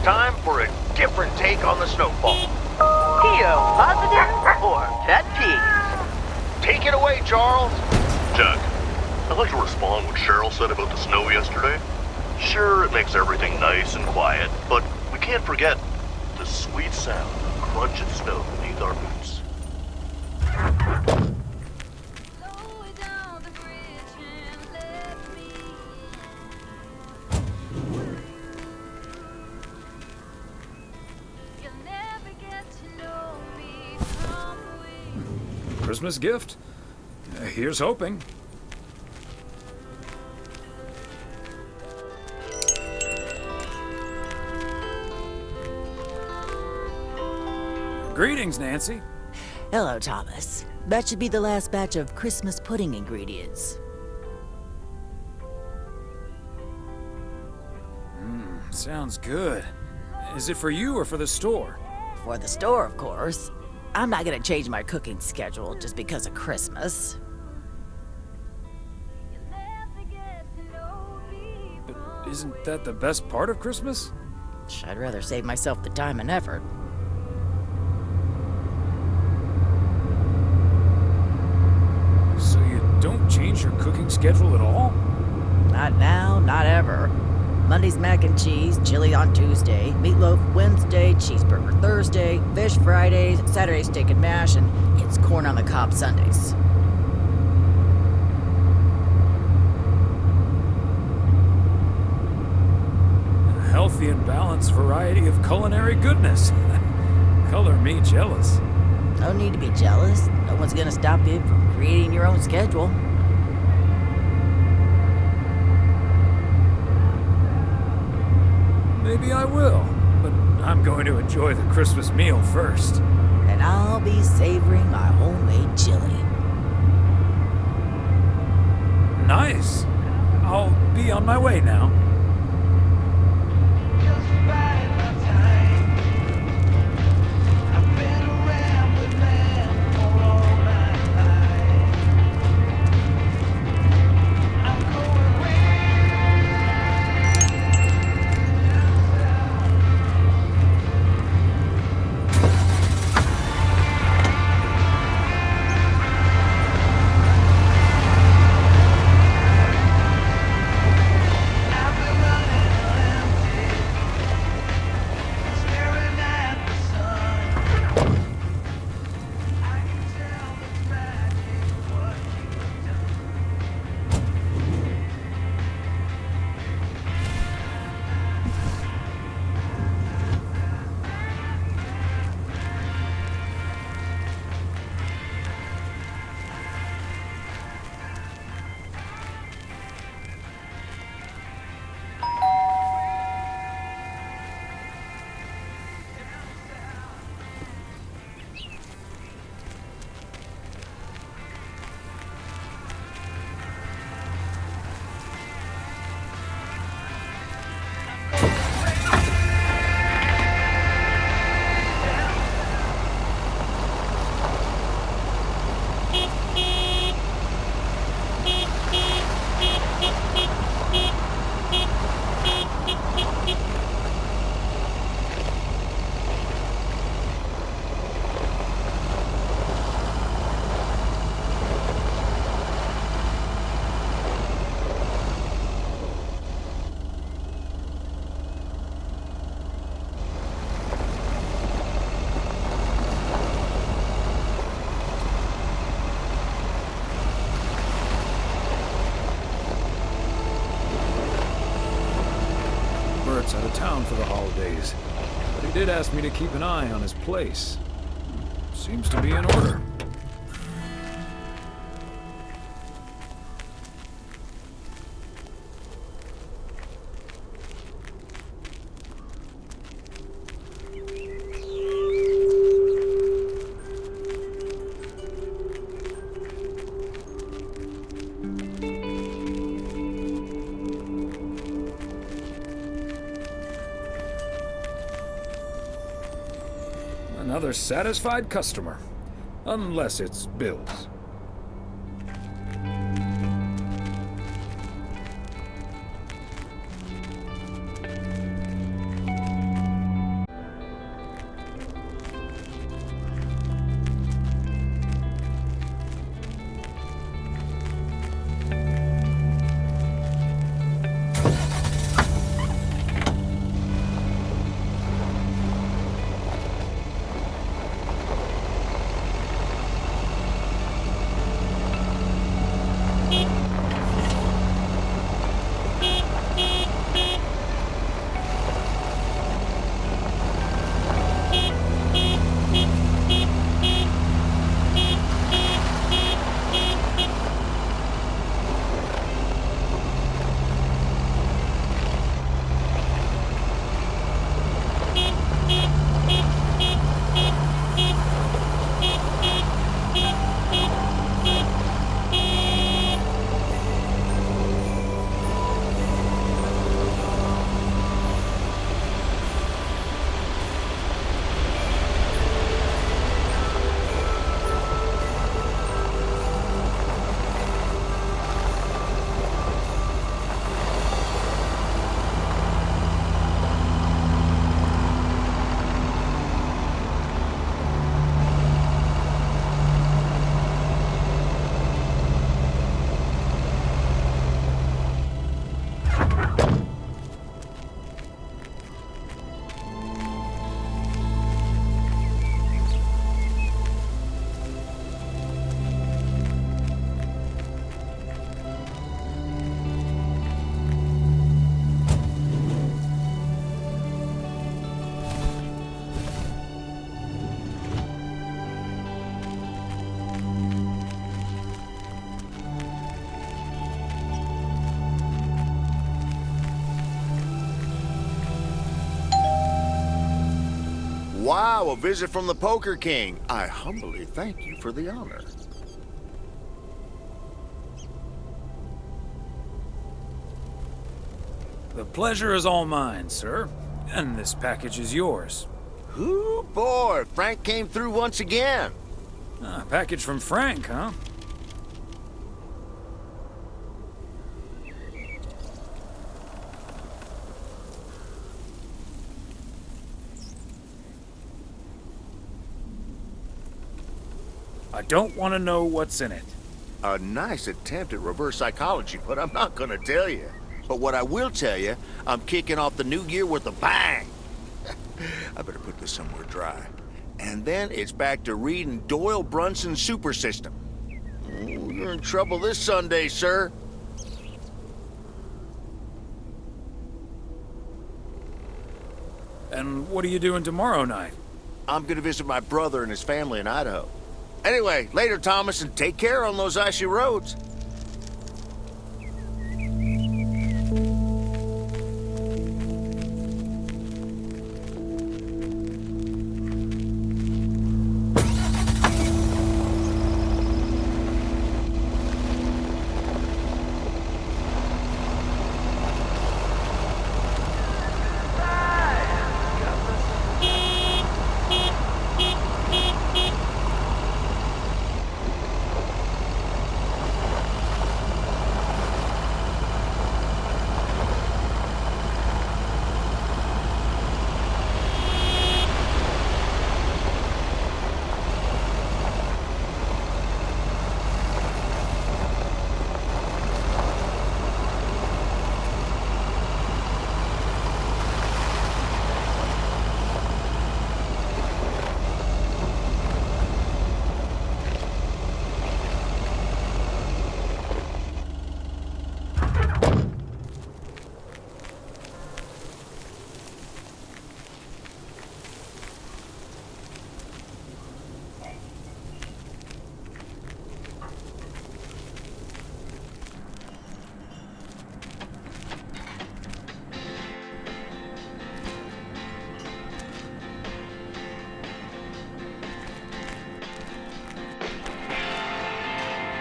time for a different take on the snowfall. Theo, positive or pet peeve? Take it away, Charles. Jack, I'd like to respond what Cheryl said about the snow yesterday. Sure, it makes everything nice and quiet, but we can't forget the sweet sound of crunching snow beneath our boots. Christmas gift? Here's hoping. Greetings, Nancy. Hello, Thomas. That should be the last batch of Christmas pudding ingredients. Sounds good. Is it for you or for the store? For the store, of course. I'm not gonna change my cooking schedule just because of Christmas. But isn't that the best part of Christmas? I'd rather save myself the time and effort. So you don't change your cooking schedule at all? Not now, not ever. Monday's mac and cheese, chili on Tuesday, meatloaf Wednesday, cheeseburger Thursday, fish Fridays, Saturday steak and mash, and it's corn on the cob Sundays. A healthy and balanced variety of culinary goodness. Color me jealous. No need to be jealous. No one's gonna stop you from creating your own schedule. Maybe I will, but I'm going to enjoy the Christmas meal first. And I'll be savoring my homemade chili. Nice. I'll be on my way now. Bert's out of town for the holidays, but he did ask me to keep an eye on his place. Seems to be in order. Another satisfied customer. Unless it's Bill's. wow, a visit from the Poker King. I humbly thank you for the honor. The pleasure is all mine, sir. And this package is yours. Ooh, boy, Frank came through once again. A package from Frank, huh? I don't want to know what's in it. A nice attempt at reverse psychology, but I'm not gonna tell you. But what I will tell you, I'm kicking off the new year with a bang. I better put this somewhere dry. And then it's back to reading Doyle Brunson's Super System. Oh, you're in trouble this Sunday, sir. And what are you doing tomorrow night? I'm gonna visit my brother and his family in Idaho. Anyway, later, Thomas, and take care on those icy roads.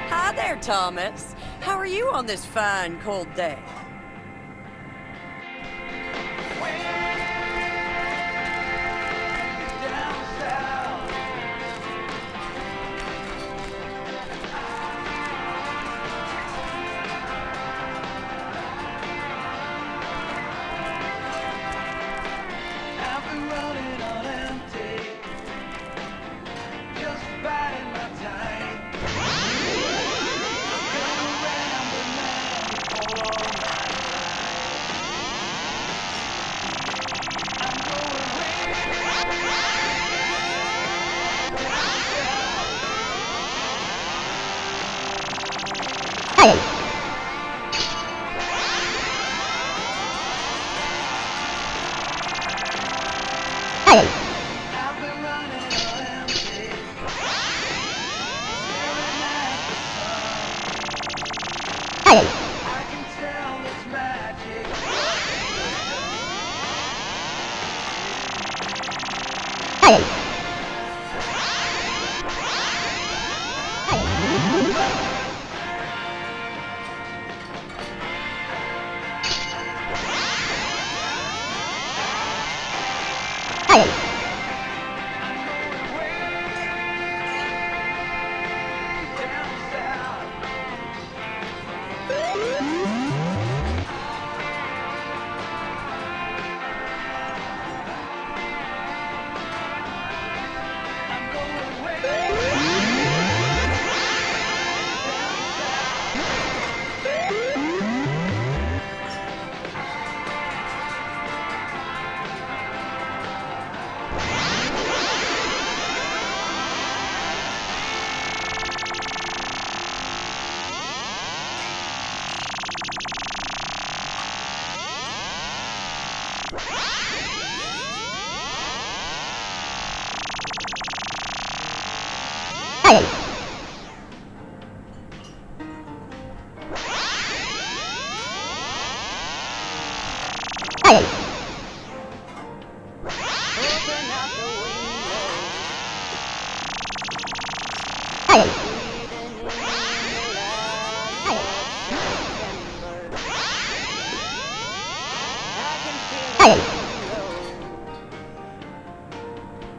Hi there, Thomas. How are you on this fine, cold day?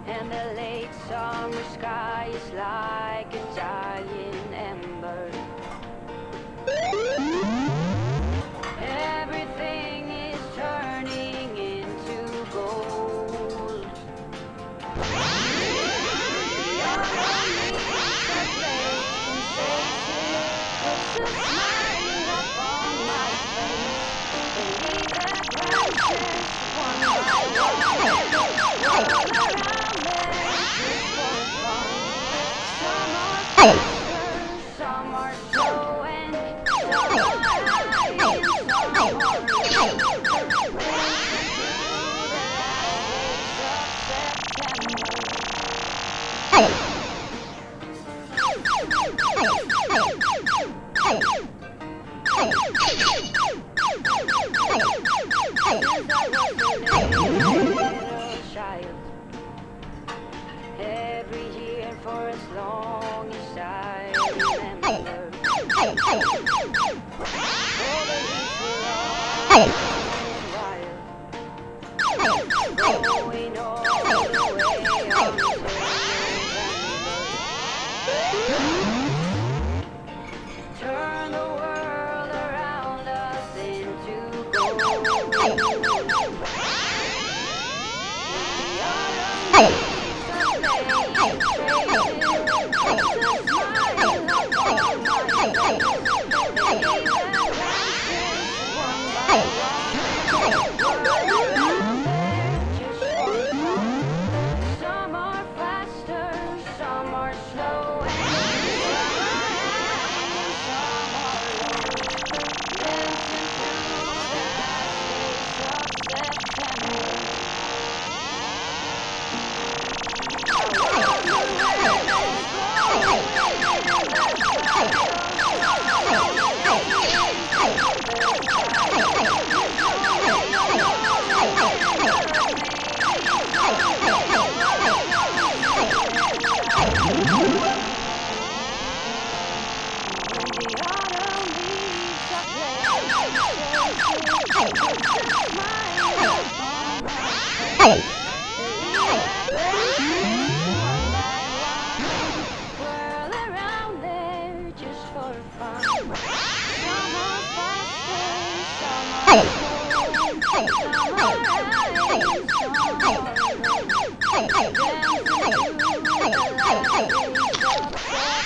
And the late summer sky is like a dying ember. Everything is turning into gold. The autumn leaves are playing faces, puts a smile upon my face. They leave their branches one by one, roll around there just for fun. Some are faster, some are slow, and some are high, and some are low. Dancing through the last days of September. Little child, every year for as long as I remember, all the leaves were all wild, going all the way until November. Turn the world around us into gold. The autumn leaves are playing faces, puts a smile upon my face. They leave their branches one by one, whirl around there just for fun. Some are faster, some are slow, and some are high, and some are low. Dancing through the last days of September. Whirl around there just for fun. Some are faster, some are slow, some are high, and some are low. Dancing through the last days of September.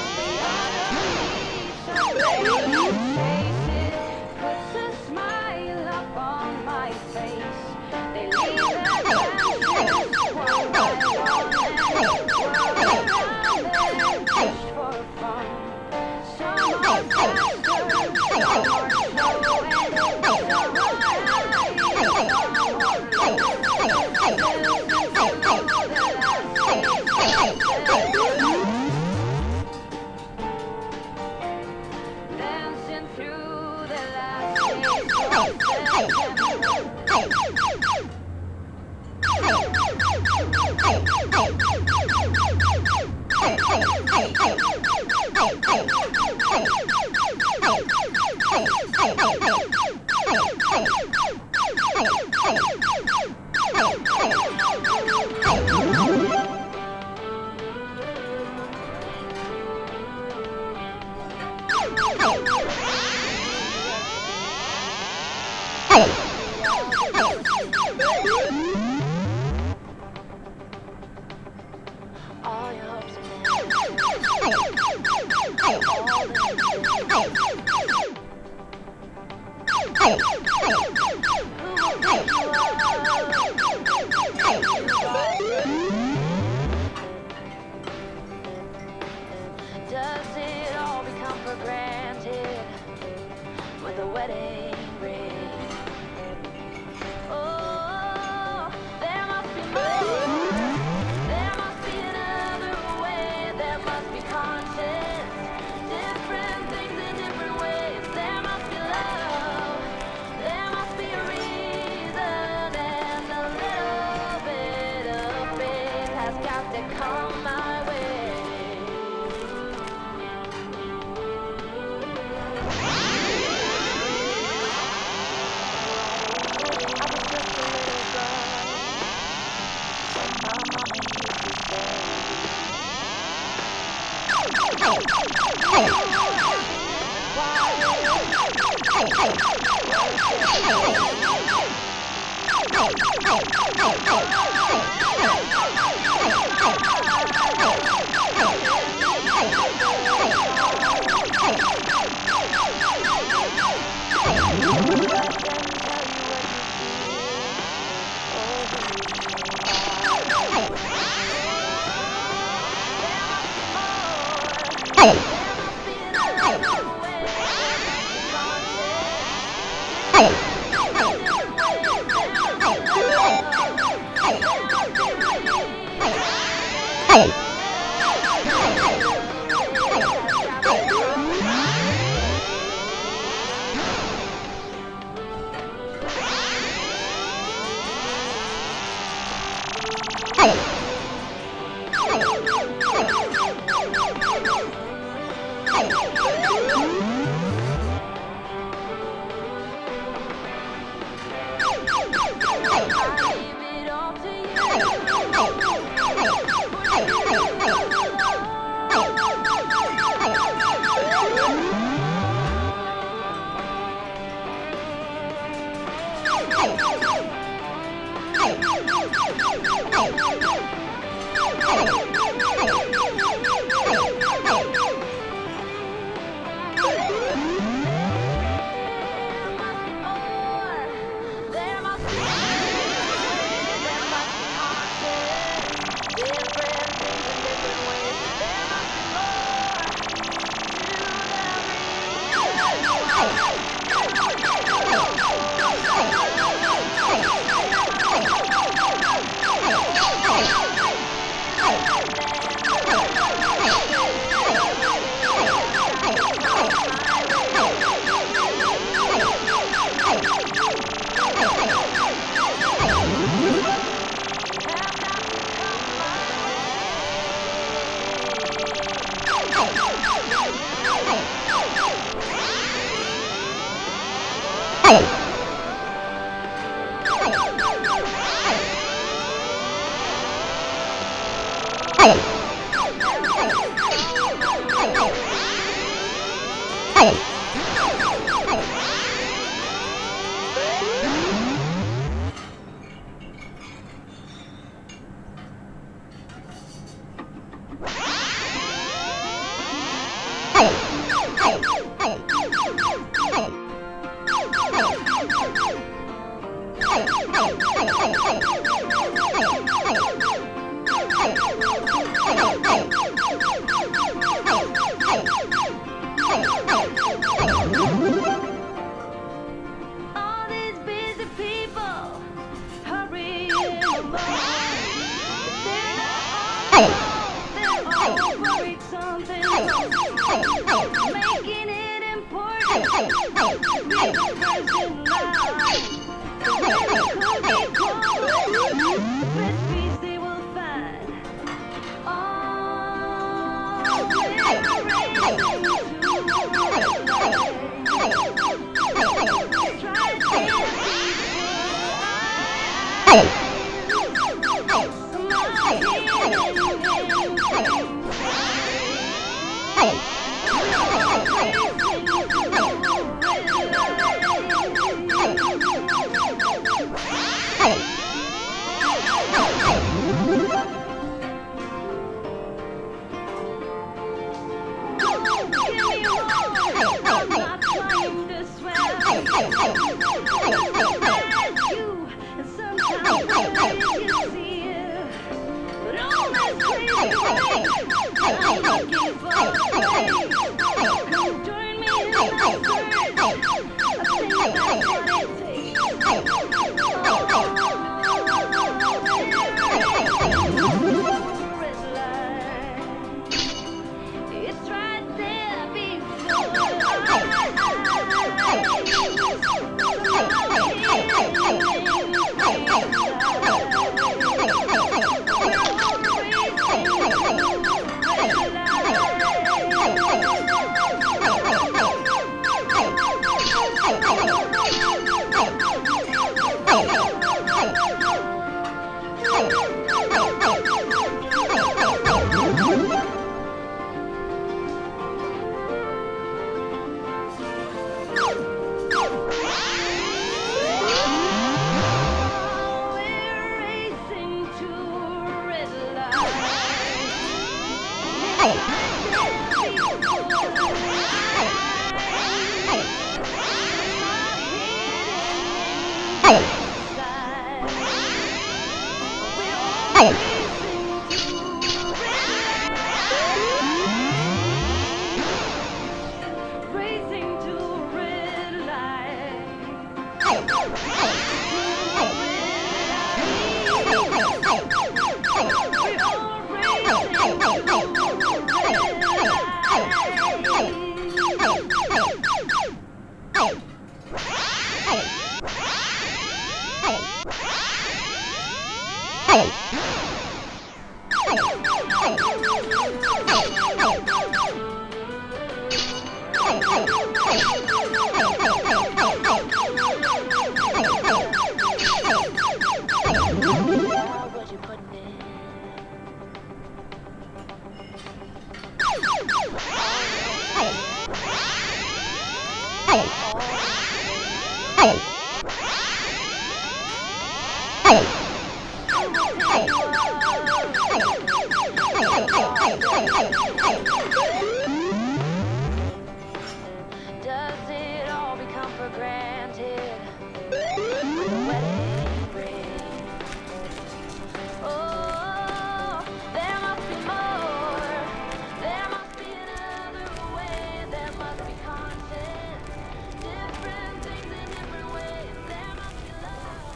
The autumn leaves are playing faces, puts a smile upon my face. They leave their branches one by one, and whirl around there just for fun. Some are faster, some are slow, and some are high, and some are low. Dancing through the last days of all your hopes and does it all become for granted with a wedding ring? Oh, there must be more. There must be another way. There must be conscience. Different things in different ways. There must be love. come my way. All these busy people hurrying along. They're not all worried something making it important. Be the first in line. When the cookie crumbles, the recipes they will find. All we're racing to We're racing to red Racing to red What you putting in? Does it all become for granted? With a wedding ring. Oh, there must be more. There must be another way. There must be content. Different things in different ways. There must be love.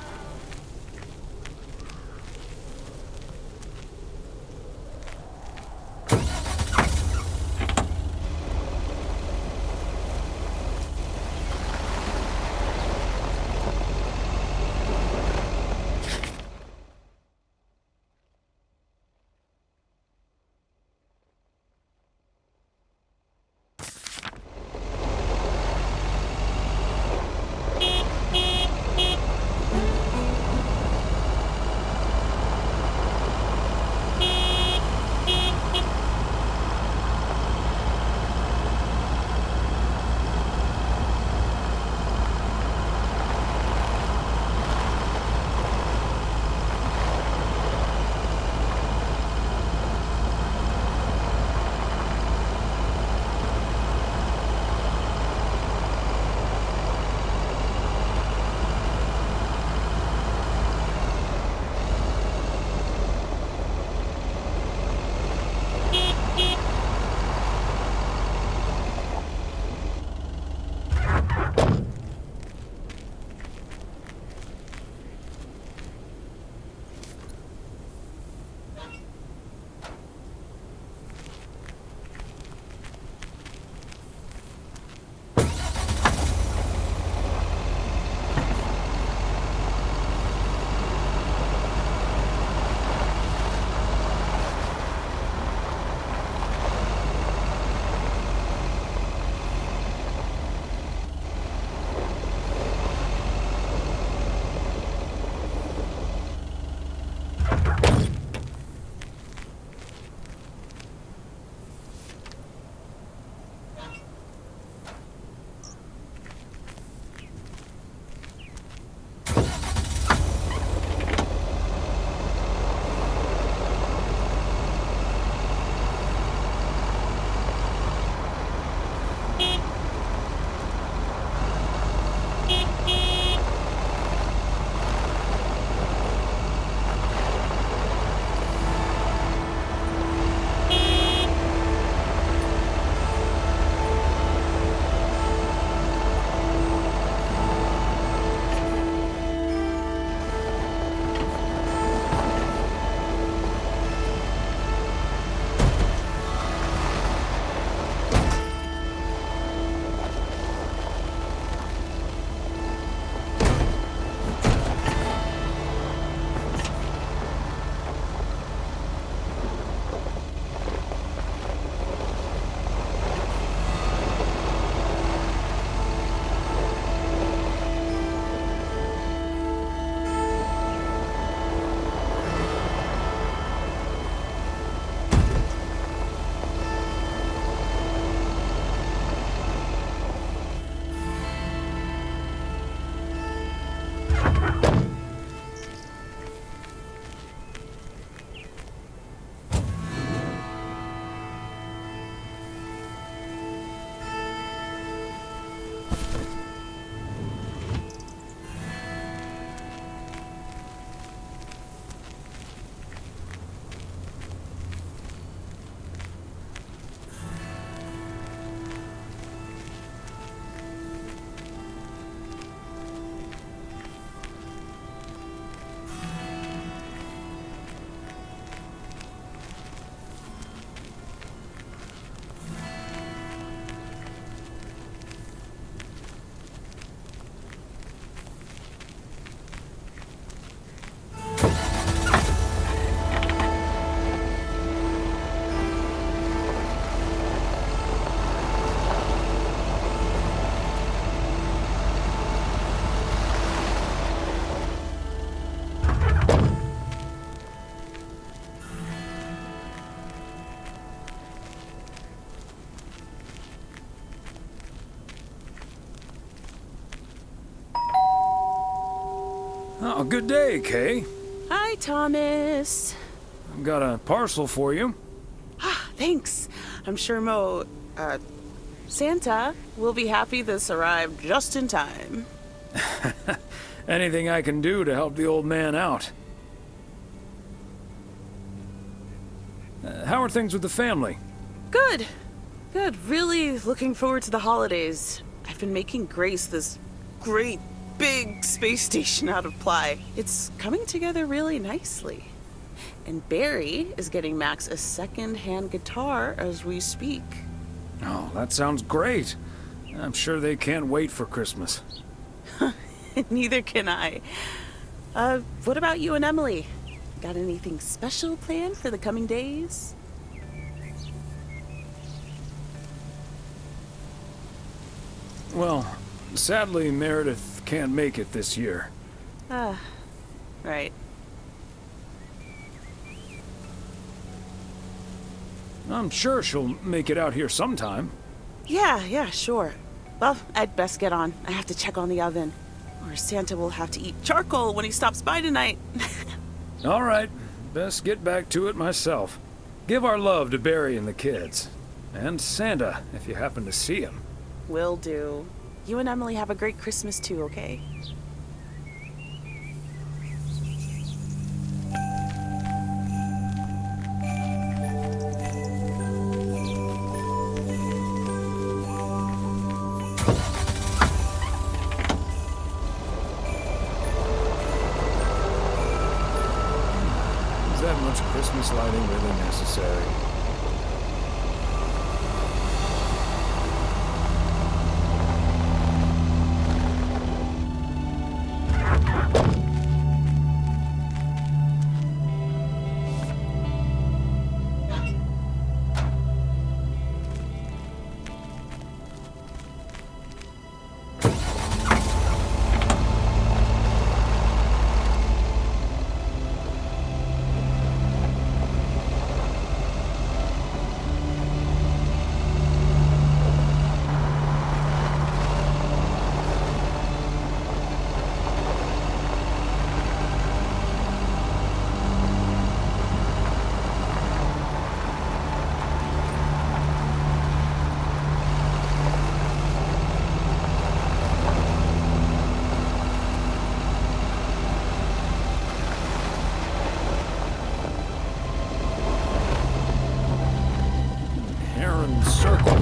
Oh, good day, Kay. Hi, Thomas. I've got a parcel for you. Thanks. I'm sure Santa will be happy this arrived just in time. Anything I can do to help the old man out. How are things with the family? Good. Good. Really looking forward to the holidays. I've been making Grace this great big space station out of ply. It's coming together really nicely. And Barry is getting Max a second-hand guitar as we speak. Oh, that sounds great. I'm sure they can't wait for Christmas. Neither can I. What about you and Emily? Got anything special planned for the coming days? Well, sadly, Meredith can't make it this year. Right. I'm sure she'll make it out here sometime. Yeah, sure. Well, I'd best get on. I have to check on the oven. Or Santa will have to eat charcoal when he stops by tonight. All right, best get back to it myself. Give our love to Barry and the kids. And Santa, if you happen to see him. Will do. You and Emily have a great Christmas too, okay? Is that much Christmas lighting really necessary? Circle.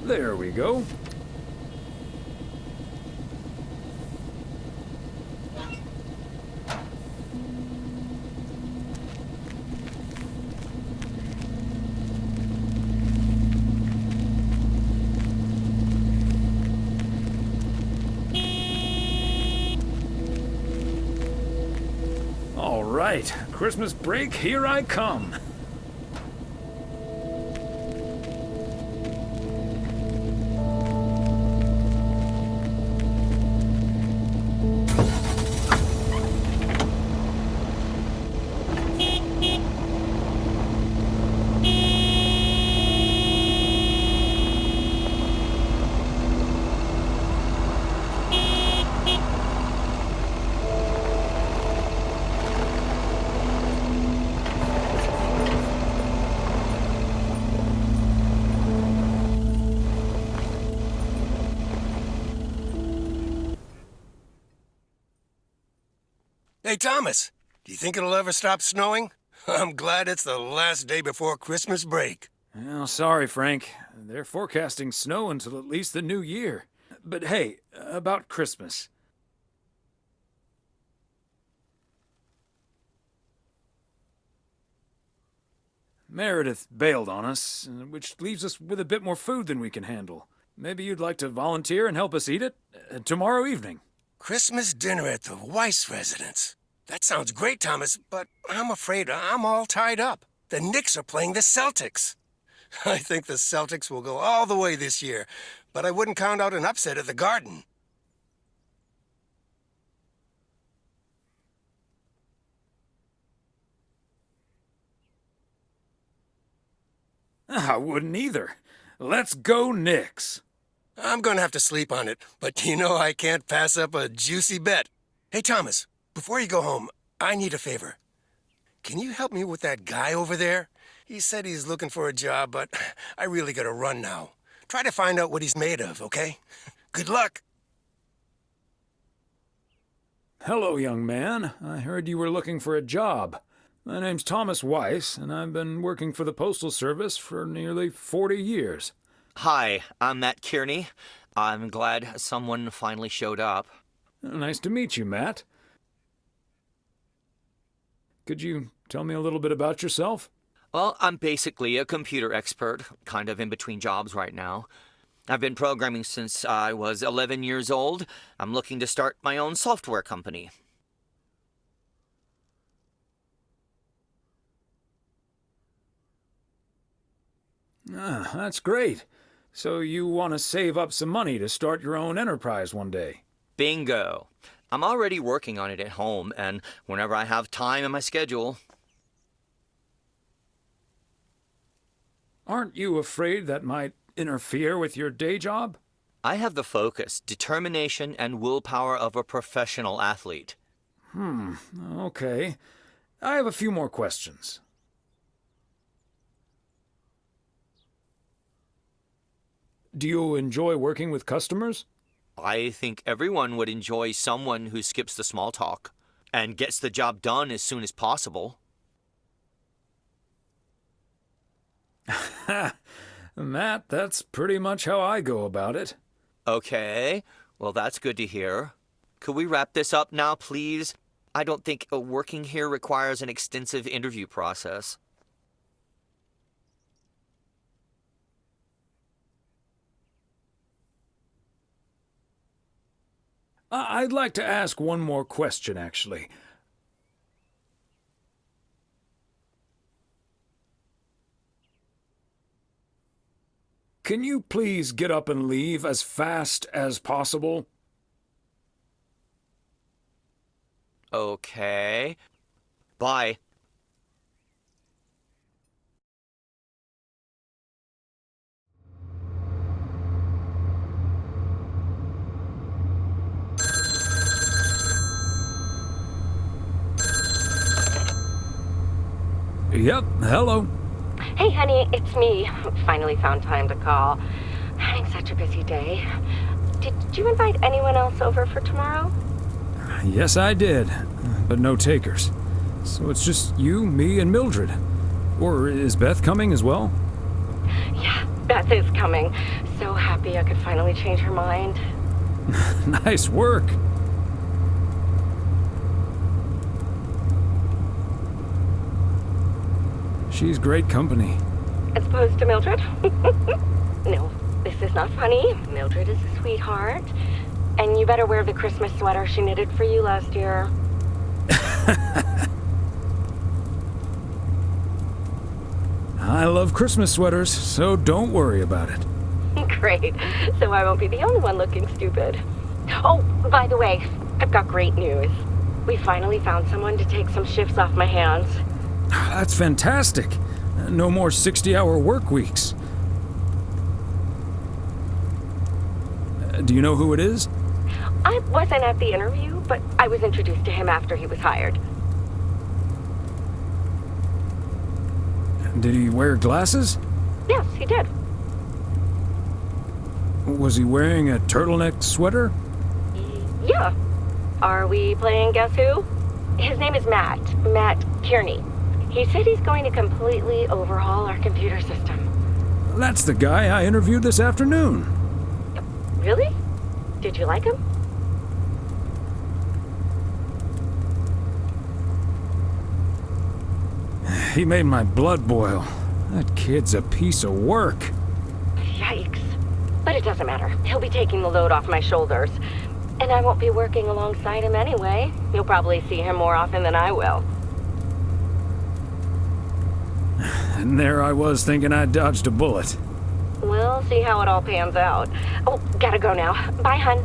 There we go. All right, Christmas break, here I come. Hey, Thomas, do you think it'll ever stop snowing? I'm glad it's the last day before Christmas break. Well, sorry, Frank. They're forecasting snow until at least the new year. But hey, about Christmas. Meredith bailed on us, which leaves us with a bit more food than we can handle. Maybe you'd like to volunteer and help us eat it tomorrow evening. Christmas dinner at the Weiss residence. That sounds great, Thomas, but I'm afraid I'm all tied up. The Knicks are playing the Celtics. I think the Celtics will go all the way this year, but I wouldn't count out an upset at the Garden. I wouldn't either. Let's go Knicks. I'm gonna have to sleep on it, but you know I can't pass up a juicy bet. Hey, Thomas, before you go home, I need a favor. Can you help me with that guy over there? He said he's looking for a job, but I really gotta run now. Try to find out what he's made of, okay? Good luck. Hello, young man. I heard you were looking for a job. My name's Thomas Weiss, and I've been working for the Postal Service for nearly 40 years. Hi, I'm Matt Kearney. I'm glad someone finally showed up. Nice to meet you, Matt. Could you tell me a little bit about yourself? Well, I'm basically a computer expert, kind of in between jobs right now. I've been programming since I was 11 years old. I'm looking to start my own software company. Ah, that's great. So you want to save up some money to start your own enterprise one day? Bingo. I'm already working on it at home, and whenever I have time in my schedule. Aren't you afraid that might interfere with your day job? I have the focus, determination, and willpower of a professional athlete. Okay. I have a few more questions. Do you enjoy working with customers? I think everyone would enjoy someone who skips the small talk and gets the job done as soon as possible. Matt, that's pretty much how I go about it. Okay, well that's good to hear. Could we wrap this up now, please? I don't think working here requires an extensive interview process. I'd like to ask one more question, actually. Can you please get up and leave as fast as possible? Okay. Bye. Yep, hello. Hey, honey, it's me. Finally found time to call. Having such a busy day. Did you invite anyone else over for tomorrow? Yes, I did, but no takers. So it's just you, me, and Mildred. Or is Beth coming as well? Yeah, Beth is coming. So happy I could finally change her mind. Nice work. She's great company. As opposed to Mildred? No, this is not funny. Mildred is a sweetheart. And you better wear the Christmas sweater she knitted for you last year. I love Christmas sweaters, so don't worry about it. Great. So I won't be the only one looking stupid. Oh, by the way, I've got great news. We finally found someone to take some shifts off my hands. That's fantastic. No more 60-hour work weeks. Do you know who it is? I wasn't at the interview, but I was introduced to him after he was hired. Did he wear glasses? Yes, he did. Was he wearing a turtleneck sweater? Yeah. Are we playing Guess Who? His name is Matt Kearney. He said he's going to completely overhaul our computer system. That's the guy I interviewed this afternoon. Really? Did you like him? He made my blood boil. That kid's a piece of work. Yikes. But it doesn't matter. He'll be taking the load off my shoulders. And I won't be working alongside him anyway. You'll probably see him more often than I will. And there I was thinking I dodged a bullet. We'll see how it all pans out. Oh, gotta go now. Bye, hun.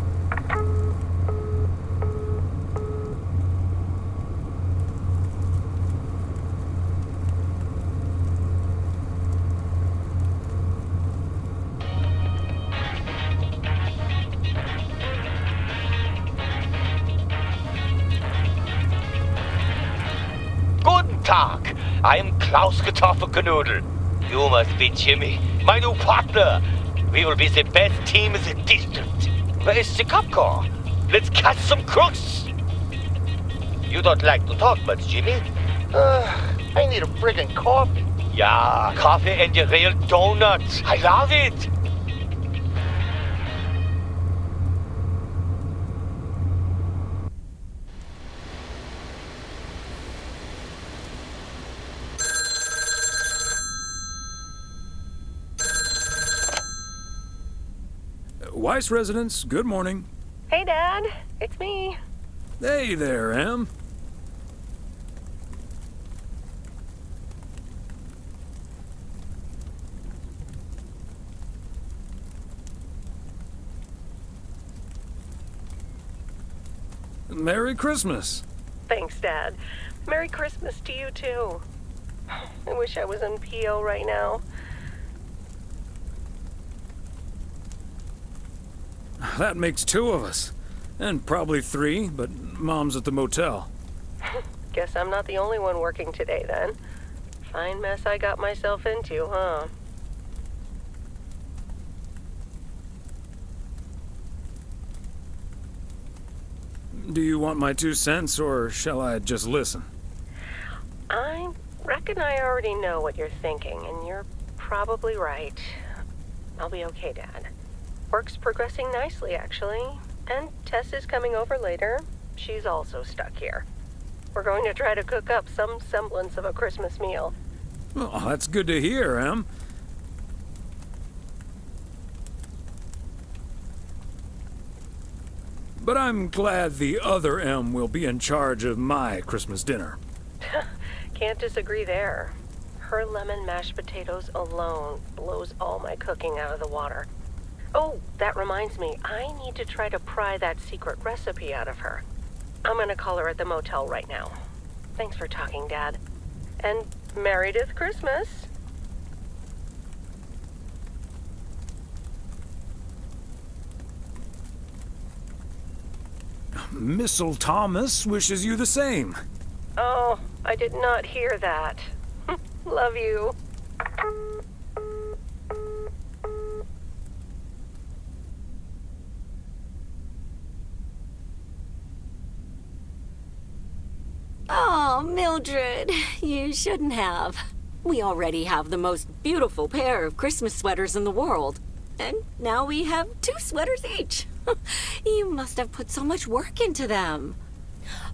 Guten Tag. I am Klaus Kartoffelkanoodle. You must be Jimmy, my new partner. We will be the best team in the district. Where is the cop car? Let's catch some crooks. You don't like to talk much, Jimmy? I need a friggin' coffee. Yeah, coffee and a real donut. I love it. Weiss residence, good morning. Hey, Dad. It's me. Hey there, Em. Merry Christmas. Thanks, Dad. Merry Christmas to you, too. I wish I was in PO right now. That makes 2 of us. And probably 3, but Mom's at the motel. Guess I'm not the only one working today, then. Fine mess I got myself into, huh? Do you want my 2 cents, or shall I just listen? I reckon I already know what you're thinking, and you're probably right. I'll be okay, Dad. Work's progressing nicely, actually. And Tess is coming over later. She's also stuck here. We're going to try to cook up some semblance of a Christmas meal. Oh, that's good to hear, Em. But I'm glad the other Em will be in charge of my Christmas dinner. Can't disagree there. Her lemon mashed potatoes alone blows all my cooking out of the water. Oh, that reminds me, I need to try to pry that secret recipe out of her. I'm gonna call her at the motel right now. Thanks for talking, Dad. And Meredith Christmas. Missile Thomas wishes you the same. Oh, I did not hear that. Love you. Oh, Mildred, you shouldn't have. We already have the most beautiful pair of Christmas sweaters in the world. And now we have 2 sweaters each. You must have put so much work into them.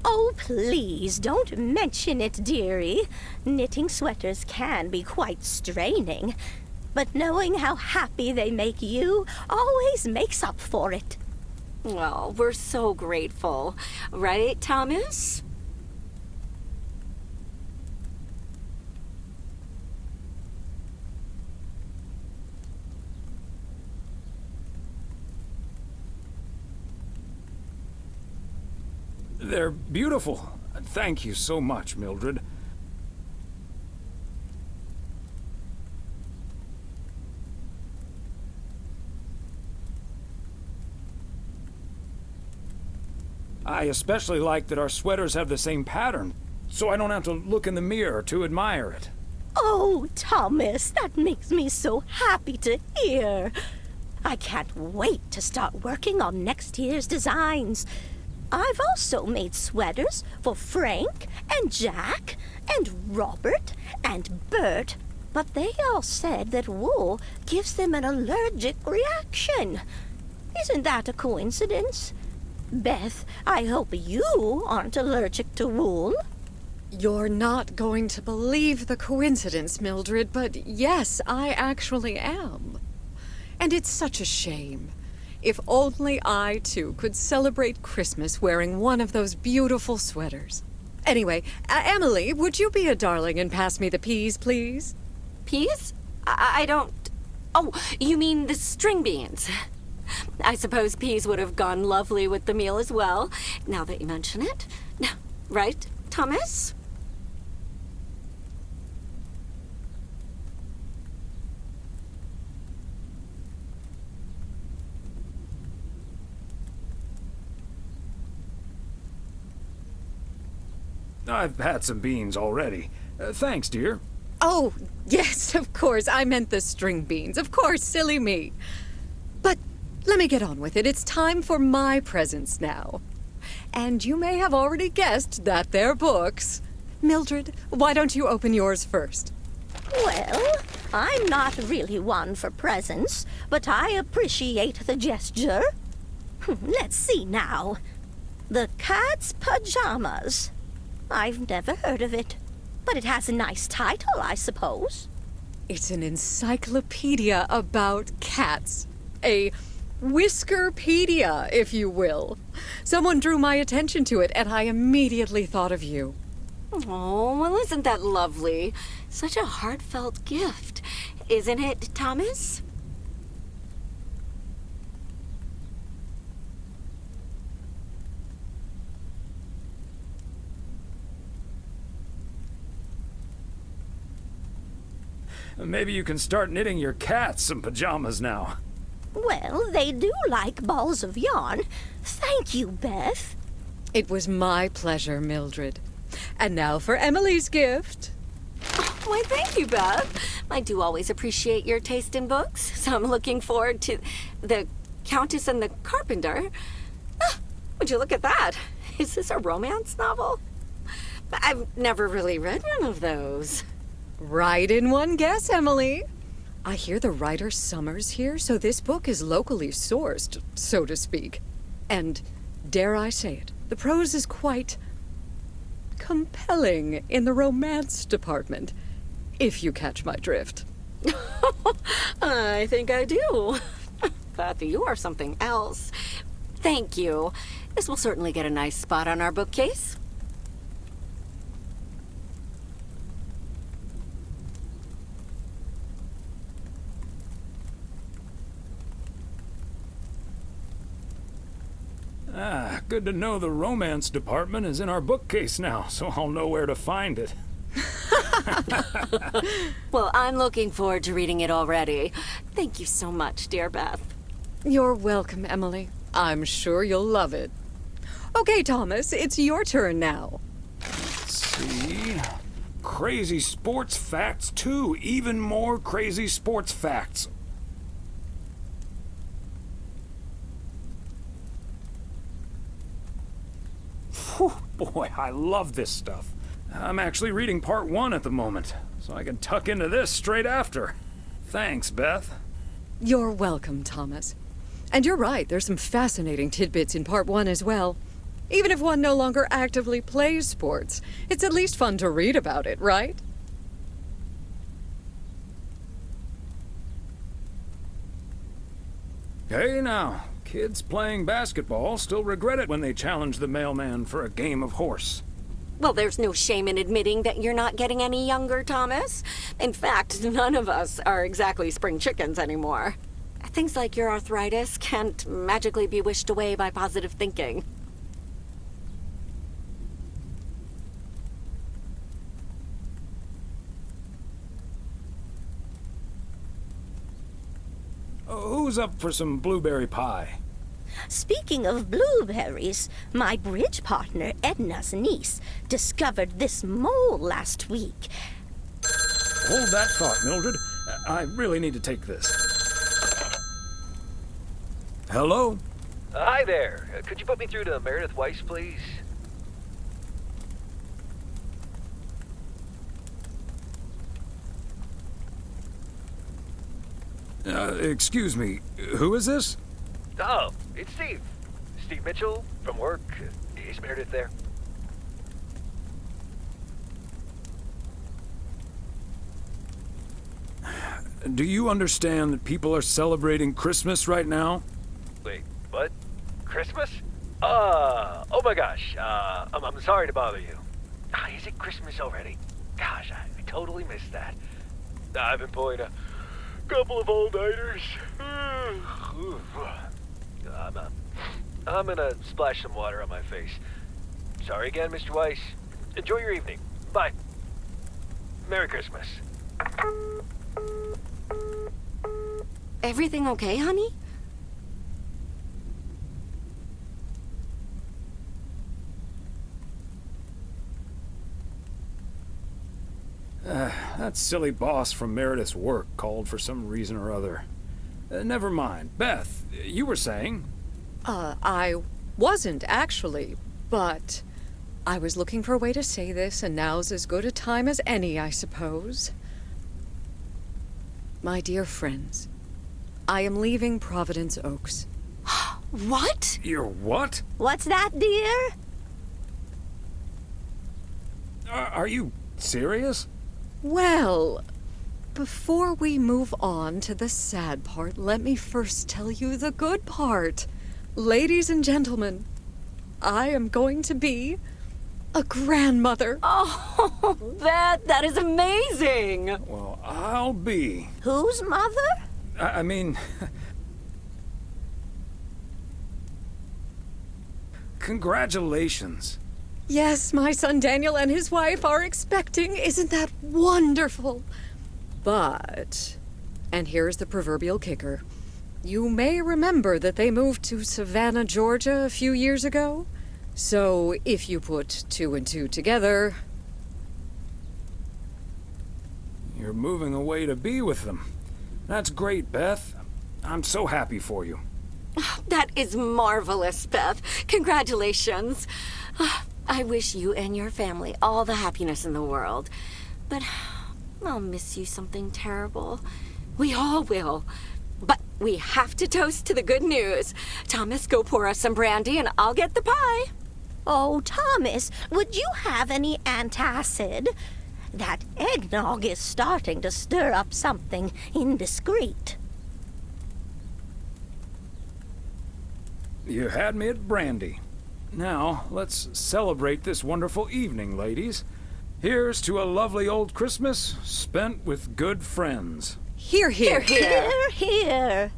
Oh, please don't mention it, dearie. Knitting sweaters can be quite straining, but knowing how happy they make you always makes up for it. Well, we're so grateful. Right, Thomas? They're beautiful. Thank you so much, Mildred. I especially like that our sweaters have the same pattern, so I don't have to look in the mirror to admire it. Oh, Thomas, that makes me so happy to hear. I can't wait to start working on next year's designs. I've also made sweaters for Frank and Jack and Robert and Bert, but they all said that wool gives them an allergic reaction. Isn't that a coincidence? Beth, I hope you aren't allergic to wool. You're not going to believe the coincidence, Mildred, but yes, I actually am. And it's such a shame. If only I, too, could celebrate Christmas wearing one of those beautiful sweaters. Anyway, Emily, would you be a darling and pass me the peas, please? Peas? I don't... Oh, you mean the string beans. I suppose peas would have gone lovely with the meal as well, now that you mention it. Right, Thomas? I've had some beans already. Thanks, dear. Oh, yes, of course. I meant the string beans. Of course, silly me. But let me get on with it. It's time for my presents now. And you may have already guessed that they're books. Mildred, why don't you open yours first? Well, I'm not really one for presents, but I appreciate the gesture. Let's see now. The Cat's Pajamas. I've never heard of it, but it has a nice title, I suppose. It's an encyclopedia about cats. A whiskerpedia, if you will. Someone drew my attention to it, and I immediately thought of you. Oh, well, isn't that lovely? Such a heartfelt gift. Isn't it, Thomas? Maybe you can start knitting your cats some pajamas now. Well, they do like balls of yarn. Thank you, Beth. It was my pleasure, Mildred. And now for Emily's gift. Why, thank you, Beth. I do always appreciate your taste in books, so I'm looking forward to The Countess and the Carpenter. Would you look at that? Is this a romance novel? I've never really read one of those. Right in one guess, Emily. I hear the writer Summers here, so this book is locally sourced, so to speak. And, dare I say it, the prose is quite compelling in the romance department, if you catch my drift. I think I do. Beth, you are something else. Thank you. This will certainly get a nice spot on our bookcase. Ah, good to know the romance department is in our bookcase now, so I'll know where to find it. Well, I'm looking forward to reading it already. Thank you so much, dear Beth. You're welcome, Emily. I'm sure you'll love it. Okay, Thomas, it's your turn now. Let's see. Crazy sports facts 2. Even more crazy sports facts. Whew, boy, I love this stuff. I'm actually reading part 1 at the moment, so I can tuck into this straight after. Thanks, Beth. You're welcome, Thomas. And you're right, there's some fascinating tidbits in part 1 as well. Even if one no longer actively plays sports, it's at least fun to read about it, right? Hey now, kids playing basketball still regret it when they challenge the mailman for a game of horse. Well, there's no shame in admitting that you're not getting any younger, Thomas. In fact, none of us are exactly spring chickens anymore. Things like your arthritis can't magically be wished away by positive thinking. Who's up for some blueberry pie? Speaking of blueberries, my bridge partner, Edna's niece, discovered this mole last week. Hold that thought, Mildred. I really need to take this. Hello? Hi there. Could you put me through to Meredith Weiss, please? Excuse me, who is this? Oh, it's Steve. Steve Mitchell from work. Is Meredith there? Do you understand that people are celebrating Christmas right now? Wait, what? Christmas? Oh my gosh. I'm sorry to bother you. Is it Christmas already? Gosh, I totally missed that. I've been pulling a couple of all-nighters. I'm gonna splash some water on my face. Sorry again, Mr. Weiss. Enjoy your evening. Bye. Merry Christmas. Everything okay, honey? That silly boss from Meredith's work called for some reason or other. Never mind. Beth, you were saying? I wasn't actually, but I was looking for a way to say this, and now's as good a time as any, I suppose. My dear friends, I am leaving Providence Oaks. What? You're what? What's that, dear? Are you serious? Well, before we move on to the sad part, let me first tell you the good part. Ladies and gentlemen, I am going to be a grandmother. Oh, Beth, that is amazing. Well, I'll be. Whose mother? I mean... Congratulations. Yes, my son Daniel and his wife are expecting. Isn't that wonderful? But, and here's the proverbial kicker. You may remember that they moved to Savannah, Georgia a few years ago. So if you put 2 and 2 together... You're moving away to be with them. That's great, Beth. I'm so happy for you. That is marvelous, Beth. Congratulations. I wish you and your family all the happiness in the world. But I'll miss you something terrible. We all will. But we have to toast to the good news. Thomas, go pour us some brandy and I'll get the pie. Oh, Thomas, would you have any antacid? That eggnog is starting to stir up something indiscreet. You had me at brandy. Now, let's celebrate this wonderful evening, ladies. Here's to a lovely old Christmas spent with good friends. Hear, hear. Hear, hear.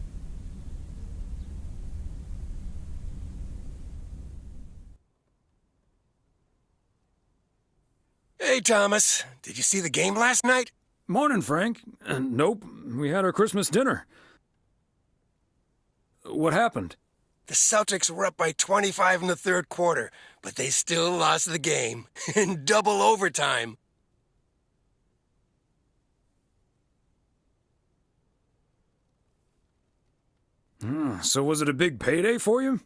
Hey, Thomas. Did you see the game last night? Morning, Frank. Nope, we had our Christmas dinner. What happened? The Celtics were up by 25 in the third quarter, but they still lost the game in double overtime. So was it a big payday for you?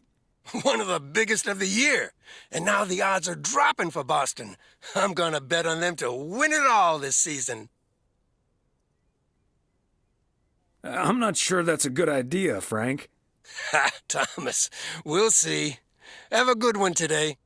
One of the biggest of the year. And now the odds are dropping for Boston. I'm gonna bet on them to win it all this season. I'm not sure that's a good idea, Frank. Ha, Thomas. We'll see. Have a good one today.